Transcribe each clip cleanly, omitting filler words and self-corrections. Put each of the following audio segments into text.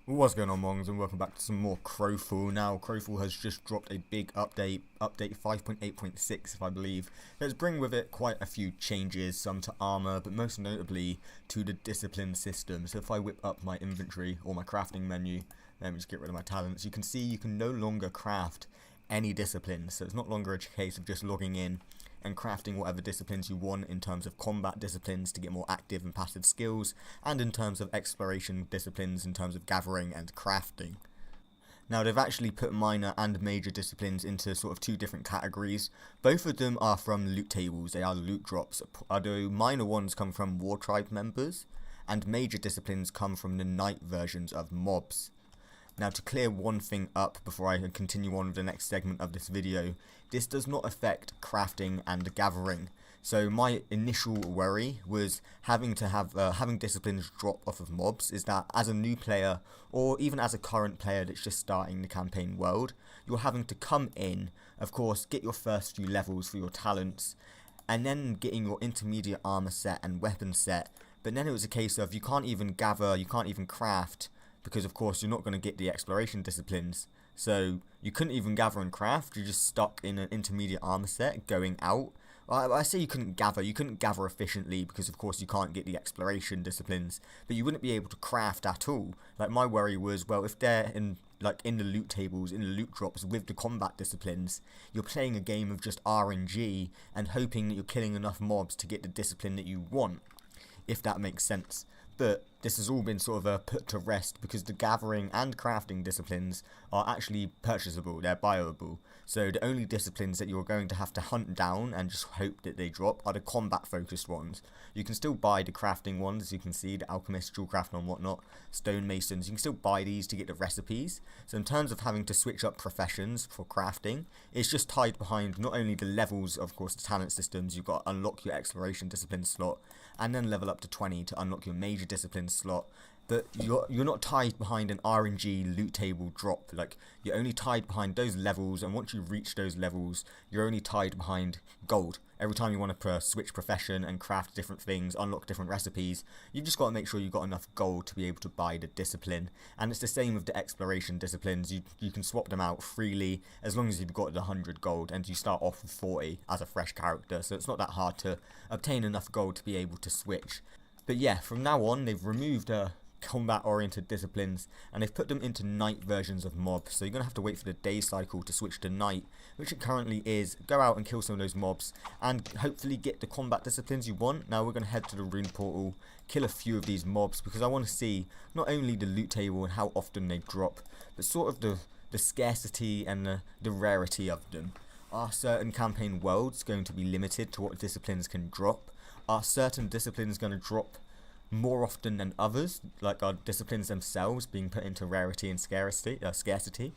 What's going on, Mongs, and welcome back to some more Crowfall. Now, Crowfall has just dropped a big update 5.8.6 I believe. That's bring with it quite a few changes, some to armor, but most notably to the discipline system. So if I whip up my inventory or my crafting menu, let me just get rid of my talents, you can see you can no longer craft any disciplines. So it's not longer a case of just logging in and crafting whatever disciplines you want in terms of combat disciplines to get more active and passive skills, and in terms of exploration disciplines in terms of gathering and crafting. Now, they've actually put minor and major disciplines into sort of two different categories. Both of them are from loot tables, they are loot drops, although minor ones come from war tribe members, and major disciplines come from the night versions of mobs. Now, to clear one thing up before I continue on with the next segment of this video, this does not affect crafting and gathering. So my initial worry was having disciplines drop off of mobs is that as a new player, or even as a current player that's just starting the campaign world, you're having to come in, of course, get your first few levels for your talents, and then getting your intermediate armor set and weapon set. But then it was a case of you can't even gather, you can't even craft, because of course you're not going to get the exploration disciplines. So you couldn't even gather and craft, you're just stuck in an intermediate armor set going out. I say you couldn't gather efficiently because of course you can't get the exploration disciplines, but you wouldn't be able to craft at all. Like, my worry was, well, if they're in the loot tables, in the loot drops with the combat disciplines, you're playing a game of just RNG and hoping that you're killing enough mobs to get the discipline that you want, if that makes sense. But this has all been sort of put to rest because the gathering and crafting disciplines are actually purchasable, they're buyable. So the only disciplines that you're going to have to hunt down and just hope that they drop are the combat focused ones. You can still buy the crafting ones, as you can see, the alchemist, jewel crafter and whatnot, stonemasons, you can still buy these to get the recipes. So in terms of having to switch up professions for crafting, it's just tied behind not only the levels, of course, the talent systems, you've got to unlock your exploration discipline slot, and then level up to 20 to unlock your major discipline slot. But you're not tied behind an RNG loot table drop. Like, you're only tied behind those levels, and once you reach those levels, you're only tied behind gold. Every time you want to switch profession and craft different things, unlock different recipes, you've just got to make sure you've got enough gold to be able to buy the discipline. And it's the same with the exploration disciplines. You can swap them out freely as long as you've got the 100 gold, and you start off with 40 as a fresh character, so it's not that hard to obtain enough gold to be able to switch. But yeah, from now on, they've removed combat oriented disciplines and they've put them into night versions of mobs, so you're going to have to wait for the day cycle to switch to night, which it currently is. Go out and kill some of those mobs and hopefully get the combat disciplines you want. Now we're going to head to the rune portal, kill a few of these mobs because I want to see not only the loot table and how often they drop, but sort of the scarcity and the rarity of them. Are certain campaign worlds going to be limited to what disciplines can drop? Are certain disciplines going to drop more often than others, like our disciplines themselves being put into rarity and scarcity,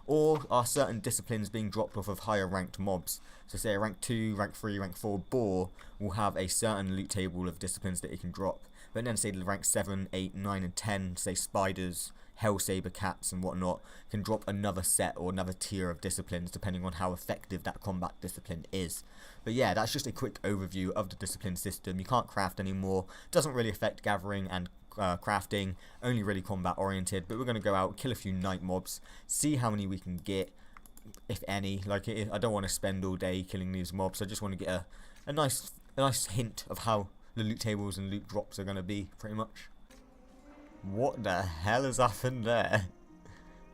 or are certain disciplines being dropped off of higher ranked mobs? So say a rank 2, rank 3, rank 4 boar will have a certain loot table of disciplines that it can drop, but then say the rank 7, 8, 9 and 10, say spiders, hellsaber cats and whatnot, can drop another set or another tier of disciplines depending on how effective that combat discipline is. But yeah, that's just a quick overview of the discipline system. You can't craft anymore, doesn't really affect gathering and crafting, only really combat oriented. But we're going to go out, kill a few night mobs, see how many we can get, if any. Like, I don't want to spend all day killing these mobs, I just want to get a nice hint of how the loot tables and loot drops are going to be, pretty much. What the hell has happened there?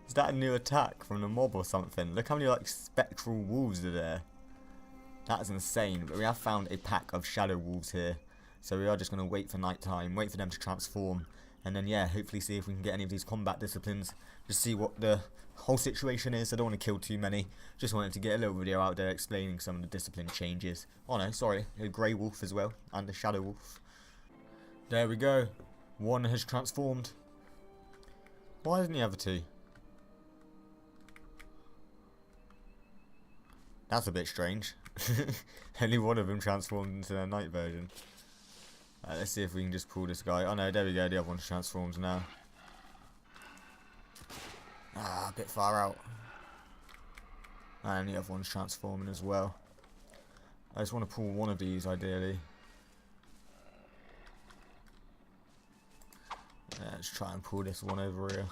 Is that a new attack from the mob or something? Look how many like spectral wolves are there. That is insane. But we have found a pack of shadow wolves here, so we are just going to wait for night time, wait for them to transform, and then yeah, hopefully see if we can get any of these combat disciplines, just see what the whole situation is. I don't want to kill too many, just wanted to get a little video out there explaining some of the discipline changes. Oh no, sorry, a grey wolf as well, and a shadow wolf. There we go, one has transformed. Why isn't the other two? That's a bit strange. Only one of them transformed into their night version. Let's see if we can just pull this guy. Oh no, there we go, the other one's transformed now. A bit far out. And the other one's transforming as well. I just want to pull one of these ideally. Let's try and pull this one over here.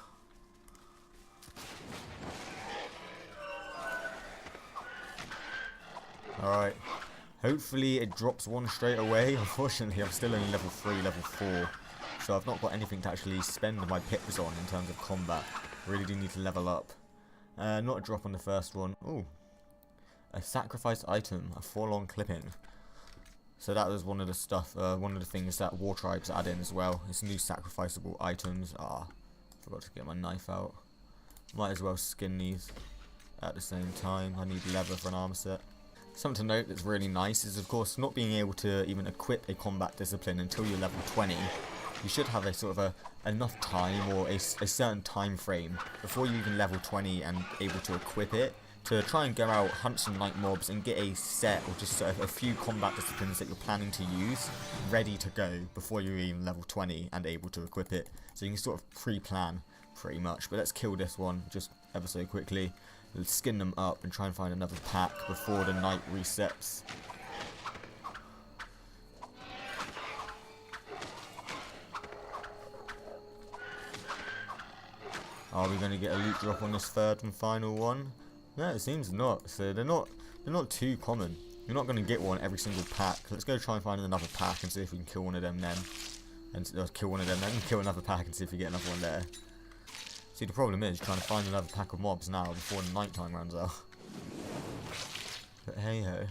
Alright. Hopefully it drops one straight away. Unfortunately, I'm still only level 3, level 4. So I've not got anything to actually spend my pips on in terms of combat. Really do need to level up. Not a drop on the first one. Ooh. A sacrificed item. A forlorn clipping. So that was one of the things that War Tribes add in as well. It's new sacrificable items. Forgot to get my knife out. Might as well skin these at the same time. I need leather for an armor set. Something to note that's really nice is, of course, not being able to even equip a combat discipline until you're level 20. You should have a sort of enough time or a certain time frame before you even level 20 and able to equip it to try and go out, hunt some night mobs and get a set or just a few combat disciplines that you're planning to use ready to go before you're even level 20 and able to equip it. So you can sort of pre-plan pretty much. But let's kill this one just ever so quickly. Let's skin them up and try and find another pack before the night resets. Are we going to get a loot drop on this third and final one? No, it seems not. So they're not too common. You're not going to get one every single pack. Let's go try and find another pack and see if we can kill one of them then. And kill one of them then, kill another pack and see if we get another one there. See, the problem is trying to find another pack of mobs now before the night time runs out. But hey ho.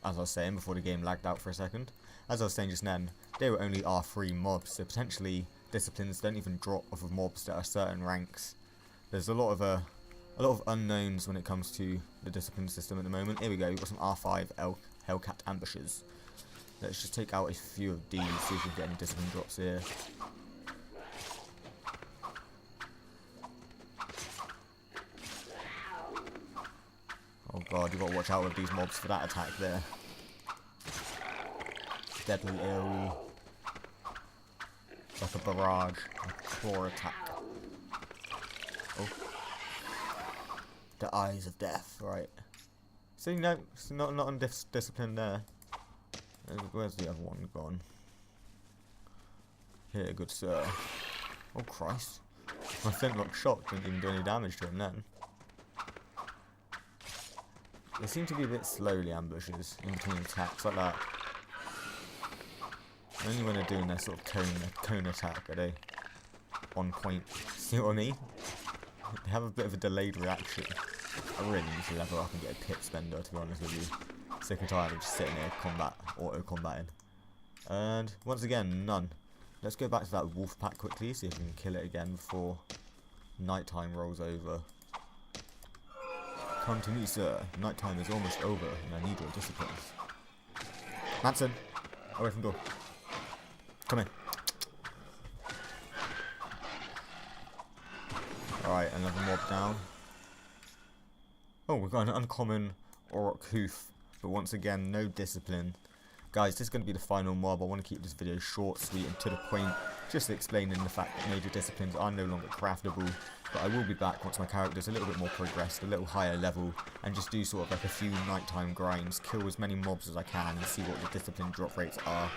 As I was saying before the game lagged out for a second, as I was saying just then, they were only R3 mobs, so potentially disciplines don't even drop off of mobs that are certain ranks. There's a lot of unknowns when it comes to the discipline system at the moment. Here we go, we've got some R5 Hellcat ambushes. Let's just take out a few of these, see if we can get any discipline drops here. Oh god, you've got to watch out with these mobs for that attack there. Deadly AoE. Like a barrage. A claw attack. Oh. The eyes of death, right. See, no, it's not on discipline there. Where's the other one gone? Here, good sir. Oh Christ. My flintlock shot didn't even do any damage to him then. They seem to be a bit slowly ambushes in between attacks like that. Only when they're doing their sort of cone attack are they on point. See what I mean? They have a bit of a delayed reaction. I really need to level up and get a pip spender, to be honest with you. Sick and tired of just sitting there auto-combating. And once again, none. Let's go back to that wolf pack quickly, see if we can kill it again before nighttime rolls over. Come to me, sir. Nighttime is almost over, and I need your disciplines. Manson, away from door. Come in. Alright, another mob down. Oh, we've got an uncommon Orc Hoof, but once again, no discipline. Guys, this is going to be the final mob. I want to keep this video short, sweet, and to the point, just explaining the fact that major disciplines are no longer craftable. But I will be back once my character's a little bit more progressed, a little higher level, and just do sort of like a few nighttime grinds, kill as many mobs as I can, and see what the discipline drop rates are.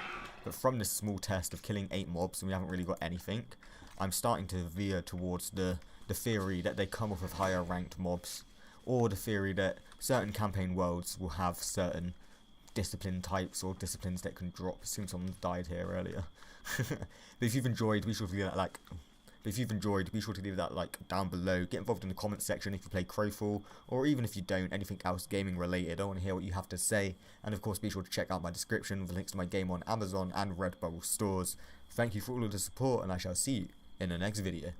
But from this small test of killing 8 mobs, and we haven't really got anything, I'm starting to veer towards the theory that they come off of higher ranked mobs, or the theory that certain campaign worlds will have certain discipline types or disciplines that can drop. It seems someone died here earlier. But if you've enjoyed, be sure to leave that like. If you've enjoyed, be sure to leave that like down below. Get involved in the comments section if you play Crowfall, or even if you don't, anything else gaming related. I want to hear what you have to say. And of course, be sure to check out my description with links to my game on Amazon and Redbubble stores. Thank you for all of the support, and I shall see you in the next video.